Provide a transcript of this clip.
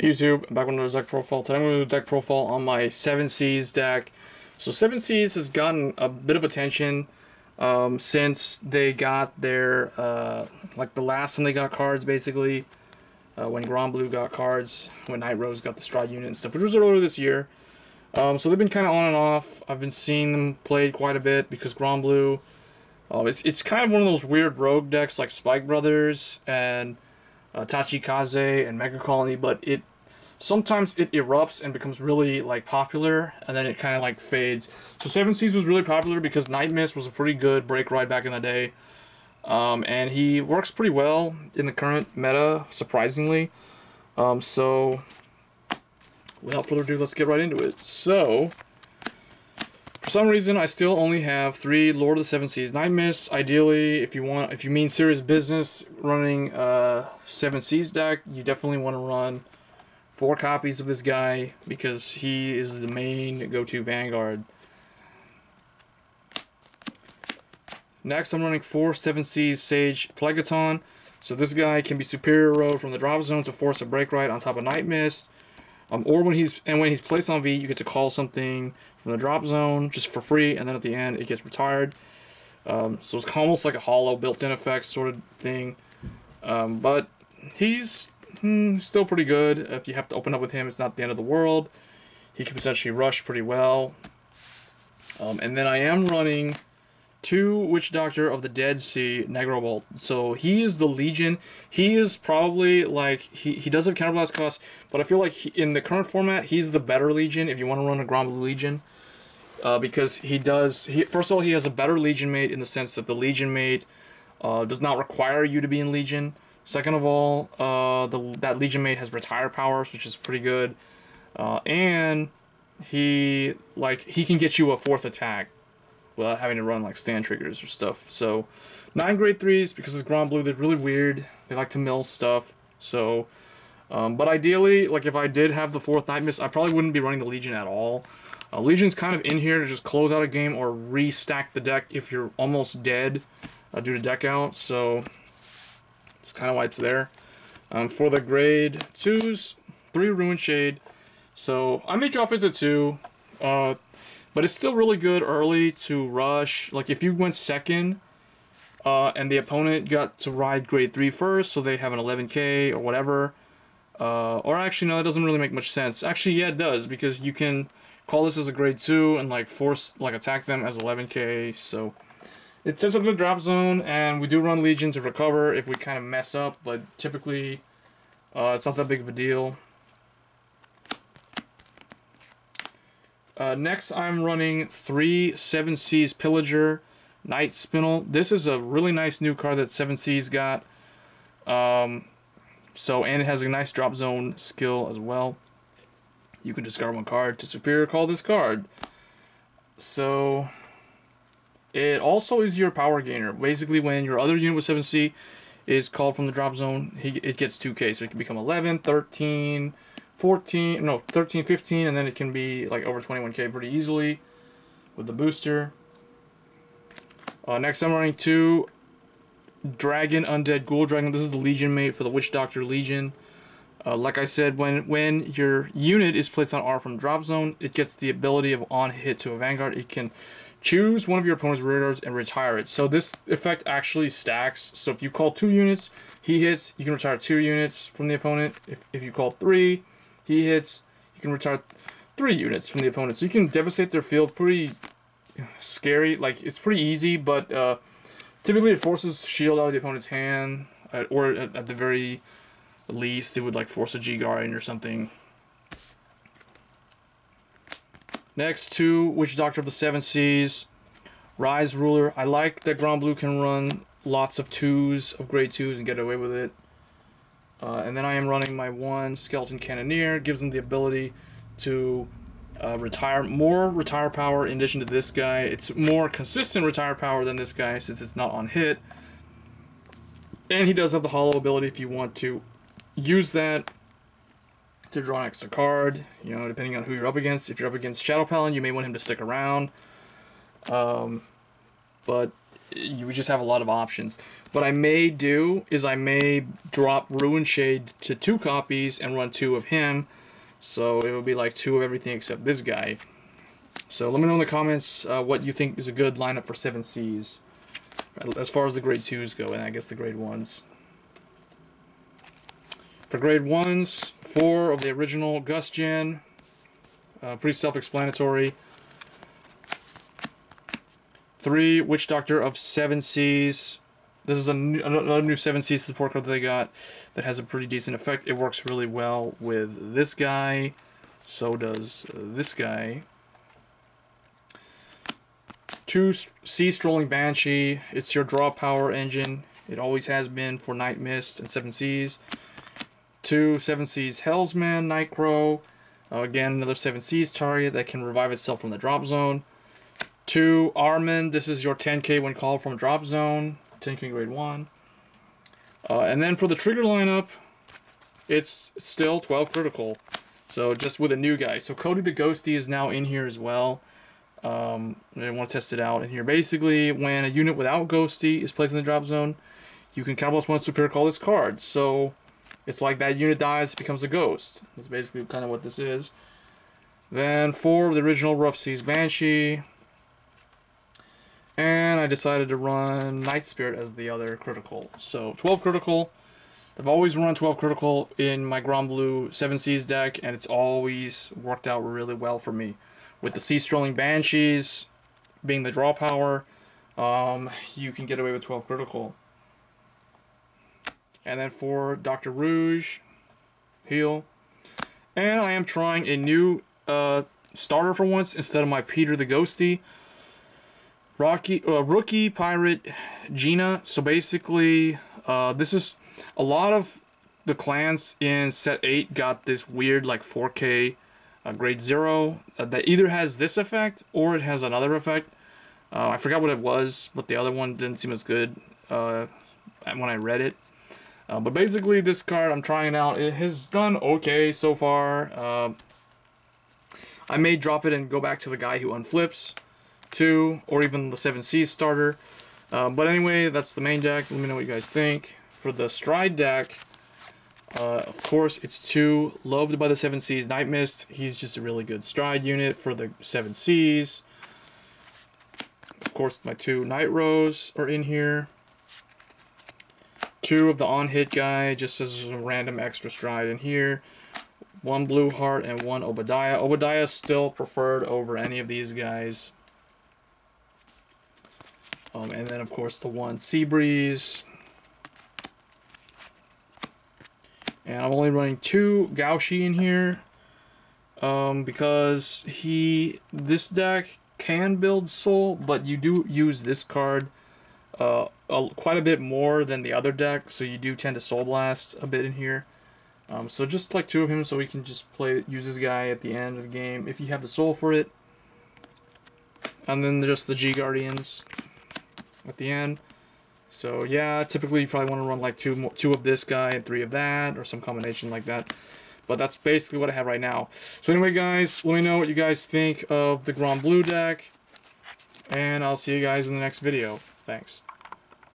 Hey YouTube, I'm back with another deck profile. Today I'm going to do a deck profile on my 7 Seas deck. So 7 Seas has gotten a bit of attention since they got their, like the last time they got cards basically. When Granblue got cards, when Night Rose got the Stride unit and stuff, which was earlier this year. So they've been kind of on and off. I've been seeing them played quite a bit because Granblue, it's kind of one of those weird rogue decks like Spike Brothers and Tachikaze and Mega Colony, but sometimes it erupts and becomes really like popular, and then it kind of like fades. So 7 Seas was really popular because Nightmist was a pretty good break ride back in the day, and he works pretty well in the current meta, surprisingly. So without further ado, let's get right into it. So for some reason, I still only have 3 Lord of the 7 Seas Nightmist. Ideally, if you mean serious business running 7 Seas deck, you definitely want to run 4 copies of this guy because he is the main go-to Vanguard. Next, I'm running 4 7 Seas Sage Plegaton. So this guy can be superior road from the drop zone to force a break right on top of Nightmist. Or when he's placed on V, you get to call something from the drop zone just for free, and then at the end it gets retired. So it's almost like a hollow built-in effect sort of thing. But he's still pretty good. If you have to open up with him, it's not the end of the world. He can potentially rush pretty well. And then I am running 2 Witch Doctor of the Dead Sea Negro Bolt. So he is the Legion. He is probably like, he does have counterblast cost, but I feel like in the current format, he's the better Legion if you want to run a Granblue Legion. Because first of all, he has a better Legion mate in the sense that the Legion mate does not require you to be in Legion. Second of all, that Legion mate has retire powers, which is pretty good. And he can get you a 4th attack without having to run like stand triggers or stuff. So 9 grade 3s, because it's Granblue, they're really weird. They like to mill stuff. So, but ideally, like if I did have the 4th Nightmist, I probably wouldn't be running the Legion at all. Legion's kind of in here to just close out a game or restack the deck if you're almost dead due to deck out. So that's kind of why it's there. For the grade 2s, 3 Ruin Shade. So I may drop it to 2. But it's still really good early to rush. Like if you went second and the opponent got to ride grade 3 first, so they have an 11k or whatever. Or actually, no, that doesn't really make much sense. Actually, yeah, it does, because you can call this as a grade 2 and like attack them as 11k. So it sets up the drop zone, and we do run Legion to recover if we kind of mess up, but typically it's not that big of a deal. Next, I'm running 3 7 Seas Pillager Night Spinel. This is a really nice new card that 7 Seas got. And it has a nice drop zone skill as well. You can discard 1 card to superior call this card. So it also is your power gainer. Basically, when your other unit with 7C is called from the drop zone, it gets 2k. So it can become 11, 13, 14, no, 13, 15, and then it can be like over 21k pretty easily with the booster. Next, I'm running 2 Dragon Undead Ghoul Dragon. This is the Legion mate for the Witch Doctor Legion. Like I said, when your unit is placed on R from drop zone, it gets the ability of on hit to a Vanguard. It can choose one of your opponent's rear guards and retire it. So this effect actually stacks. So if you call 2 units, he hits, you can retire 2 units from the opponent. If you call 3, he hits, you can retire 3 units from the opponent. So you can devastate their field. Pretty scary. Like, it's pretty easy, but typically it forces shield out of the opponent's hand, or at the very least, it would like force a G-Guardian or something. Next, 2 Witch Doctor of the 7 Seas Rise Ruler. I like that Granblue can run lots of 2s, of grade 2s, and get away with it. And then I am running my 1 Skeleton Cannoneer. Gives them the ability to retire more retire power in addition to this guy. It's more consistent retire power than this guy since it's not on hit. And he does have the hollow ability if you want to use that to draw an extra card, you know, depending on who you're up against. If you're up against Shadow Paladin, you may want him to stick around. But you just have a lot of options. What I may do is I may drop Ruin Shade to 2 copies and run 2 of him. So it would be like 2 of everything except this guy. So let me know in the comments what you think is a good lineup for 7Cs. As far as the grade 2s go, and I guess the grade 1s. For grade 1s, 4 of the original Gust Gen. Pretty self-explanatory. 3 Witch Doctor of 7Cs. This is another new 7C support card that they got that has a pretty decent effect. It works really well with this guy. So does this guy. 2 Sea Strolling Banshee. It's your draw power engine. It always has been for Nightmist and 7Cs. 2 7Cs Hellsman Nightcrow. Again, another 7Cs target that can revive itself from the drop zone. 2 Armand. This is your 10k when called from drop zone. 10k grade 1. And then for the trigger lineup, it's still 12 critical. So just with a new guy. So Cody the Ghosty is now in here as well. I want to test it out in here. Basically, when a unit without Ghosty is placed in the drop zone, you can +1 superior call this card. So it's like that unit dies, it becomes a ghost. That's basically kind of what this is. Then 4 of the original Rough Seas Banshee. And I decided to run Night Spirit as the other critical. So 12 critical. I've always run 12 critical in my Granblue 7Cs deck, and it's always worked out really well for me. With the Sea Strolling Banshees being the draw power, you can get away with 12 critical. And then for Dr. Rouge, heal. And I am trying a new starter for once instead of my Peter the Ghosty. Rookie Pirate Gina. So basically, this is a lot of the clans in set 8 got this weird like 4K grade 0 that either has this effect or it has another effect. I forgot what it was, but the other one didn't seem as good when I read it. But basically, this card I'm trying out, it has done okay so far. I may drop it and go back to the guy who unflips. 2, or even the 7C starter. But anyway, that's the main deck. Let me know what you guys think. For the Stride deck, of course, it's 2 loved by the 7Cs Nightmist. He's just a really good Stride unit for the 7Cs. Of course, my 2 Night Rose are in here. 2 of the on-hit guy, just as a random extra Stride in here. 1 Blue Heart and 1 Obadiah. Obadiah is still preferred over any of these guys. And then, of course, the 1 Seabreeze. And I'm only running 2 Gaushi in here. Because this deck can build Soul, but you do use this card quite a bit more than the other deck. So you do tend to Soul Blast a bit in here. So just like 2 of him so we can just use this guy at the end of the game if you have the Soul for it. And then just the G Guardians at the end. So yeah, typically you probably want to run like 2 of this guy and 3 of that, or some combination like that. But that's basically what I have right now. So anyway, guys, let me know what you guys think of the Granblue deck, and I'll see you guys in the next video. Thanks.